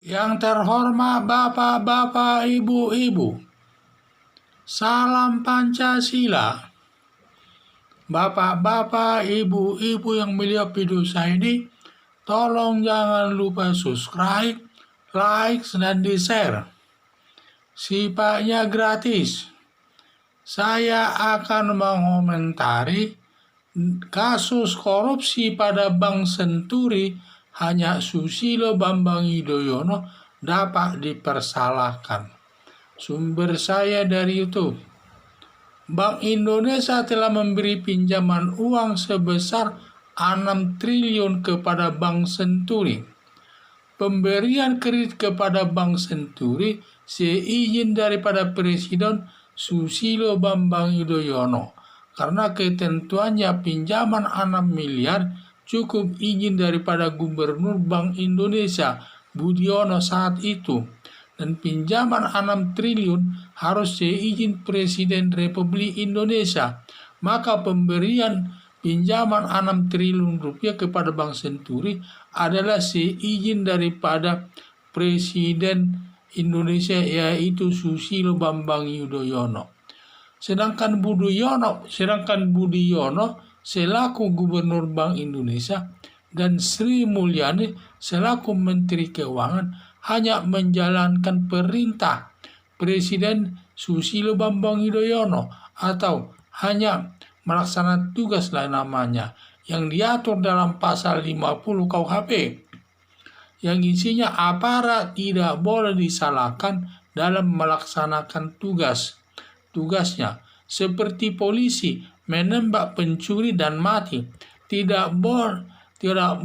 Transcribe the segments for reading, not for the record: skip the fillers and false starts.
Yang terhormat Bapak-bapak, Ibu-ibu, salam Pancasila. Bapak-bapak, Ibu-ibu yang melihat video saya ini, tolong jangan lupa subscribe, like, dan di-share. Sifatnya gratis. Saya akan mengomentari kasus korupsi pada Bank Senturi. Hanya Susilo Bambang Yudhoyono dapat dipersalahkan. Sumber saya dari YouTube. Bank Indonesia telah memberi pinjaman uang sebesar 6 triliun kepada Bank Senturi. Pemberian kredit kepada Bank Senturi seizin daripada Presiden Susilo Bambang Yudhoyono. Karena ketentuannya pinjaman 6 miliar cukup izin daripada Gubernur Bank Indonesia Budiono saat itu. Dan pinjaman 6 triliun harus seizin Presiden Republik Indonesia. Maka pemberian pinjaman 6 triliun rupiah kepada Bank Senturi adalah seizin daripada Presiden Indonesia, yaitu Susilo Bambang Yudhoyono. Sedangkan Budiono selaku Gubernur Bank Indonesia dan Sri Mulyani selaku Menteri Keuangan hanya menjalankan perintah Presiden Susilo Bambang Yudhoyono atau hanya melaksanakan tugas lain namanya yang diatur dalam pasal 50 KUHP yang isinya aparat tidak boleh disalahkan dalam melaksanakan tugasnya, seperti polisi menembak pencuri dan mati. Tidak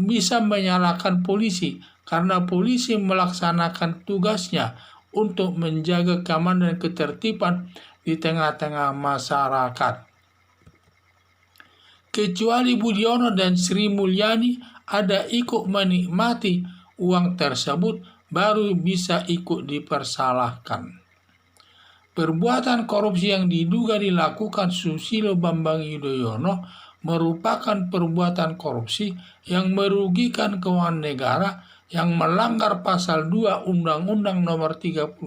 bisa menyalahkan polisi karena polisi melaksanakan tugasnya untuk menjaga keamanan dan ketertiban di tengah-tengah masyarakat. Kecuali Budiono dan Sri Mulyani ada ikut menikmati uang tersebut, baru bisa ikut dipersalahkan. Perbuatan korupsi yang diduga dilakukan Susilo Bambang Yudhoyono merupakan perbuatan korupsi yang merugikan keuangan negara yang melanggar pasal 2 Undang-Undang Nomor 31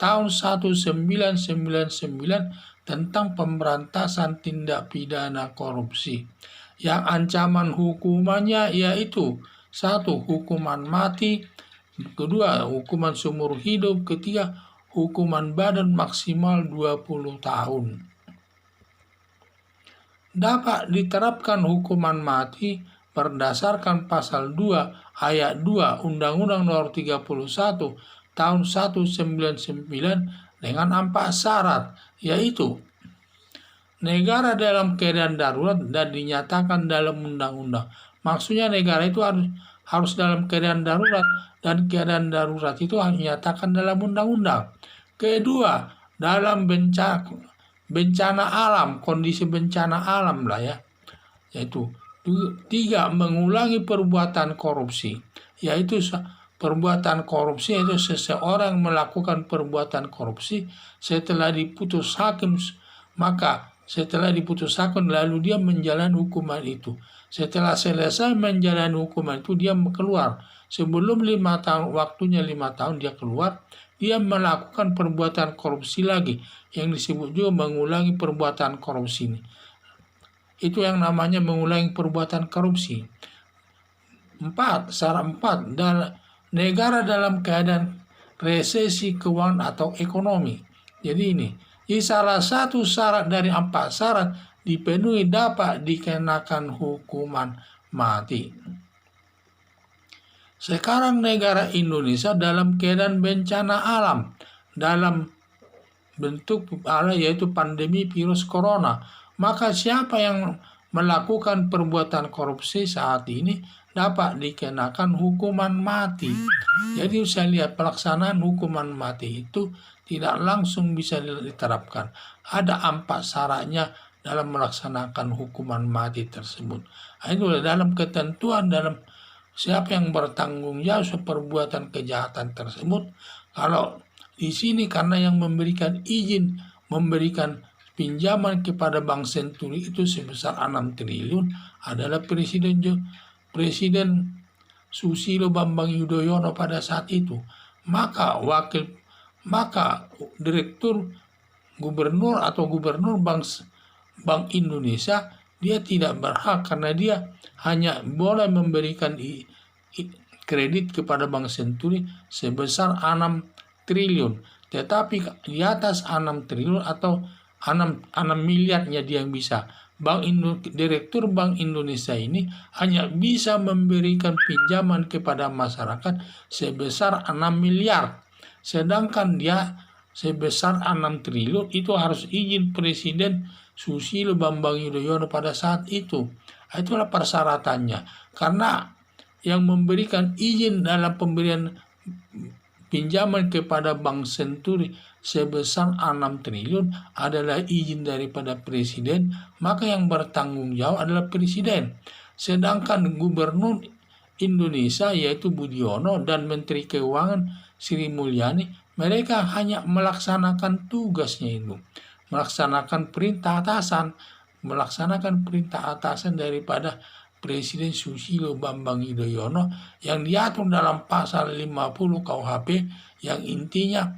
Tahun 1999 tentang pemberantasan tindak pidana korupsi, yang ancaman hukumannya yaitu 1. Hukuman mati, 2. Hukuman seumur hidup, 3. Hukuman badan maksimal 20 tahun. Dapat diterapkan hukuman mati berdasarkan pasal 2 ayat 2 Undang-Undang Nomor 31 Tahun 1999 dengan 4 syarat, yaitu negara dalam keadaan darurat dan dinyatakan dalam undang-undang. Maksudnya negara itu harus dalam keadaan darurat, dan keadaan darurat itu harus dinyatakan dalam undang-undang. Kedua, dalam bencana alam, kondisi bencana alam lah ya. Yaitu 3. Mengulangi perbuatan korupsi, yaitu perbuatan korupsi itu seseorang melakukan perbuatan korupsi setelah diputus hakim, maka setelah diputus hakim lalu dia menjalani hukuman itu. Setelah selesai menjalani hukuman itu dia keluar. Sebelum 5 tahun, waktunya 5 tahun dia keluar, dia melakukan perbuatan korupsi lagi yang disebut juga mengulangi perbuatan korupsi ini. Itu yang namanya mengulangi perbuatan korupsi. 4. Syarat 4. Negara dalam keadaan resesi keuangan atau ekonomi. Jadi ini, salah satu syarat dari 4 syarat dipenuhi dapat dikenakan hukuman mati. Sekarang negara Indonesia dalam keadaan bencana alam dalam bentuk yaitu pandemi virus corona. Maka siapa yang melakukan perbuatan korupsi saat ini dapat dikenakan hukuman mati. Jadi saya lihat pelaksanaan hukuman mati itu tidak langsung bisa diterapkan. Ada 4 syaratnya dalam melaksanakan hukuman mati tersebut. Itu dalam ketentuan dalam siapa yang bertanggung jawab perbuatan kejahatan tersebut. Kalau di sini karena yang memberikan izin memberikan pinjaman kepada Bank Senturi itu sebesar 6 triliun adalah Presiden Susilo Bambang Yudhoyono pada saat itu, maka direktur gubernur atau gubernur Bank Indonesia dia tidak berhak, karena dia hanya boleh memberikan kredit kepada Bank Senturi sebesar 6 triliun. Tetapi di atas 6 triliun atau 6 miliarnya dia yang bisa. Direktur Bank Indonesia ini hanya bisa memberikan pinjaman kepada masyarakat sebesar 6 miliar. Sedangkan dia sebesar 6 triliun itu harus izin Presiden Susilo Bambang Yudhoyono pada saat itu. Itulah persyaratannya. Karena yang memberikan izin dalam pemberian pinjaman kepada Bank Senturi sebesar 6 triliun adalah izin daripada Presiden, maka yang bertanggung jawab adalah Presiden. Sedangkan Gubernur Indonesia yaitu Budiono dan Menteri Keuangan Sri Mulyani, mereka hanya melaksanakan tugasnya itu, melaksanakan perintah atasan daripada Presiden Susilo Bambang Yudhoyono yang diatur dalam pasal 50 KUHP, yang intinya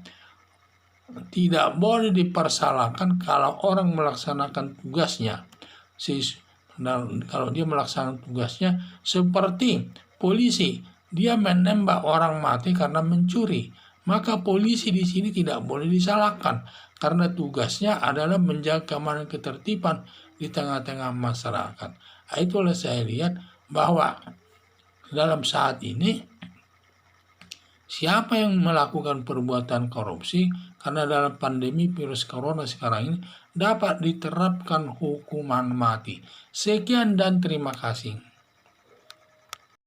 tidak boleh dipersalahkan kalau orang melaksanakan tugasnya. Kalau dia melaksanakan tugasnya seperti polisi, dia menembak orang mati karena mencuri, maka polisi di sini tidak boleh disalahkan karena tugasnya adalah menjaga keamanan ketertiban di tengah-tengah masyarakat. Itulah saya lihat bahwa dalam saat ini siapa yang melakukan perbuatan korupsi, karena dalam pandemi virus corona sekarang ini dapat diterapkan hukuman mati. Sekian dan terima kasih.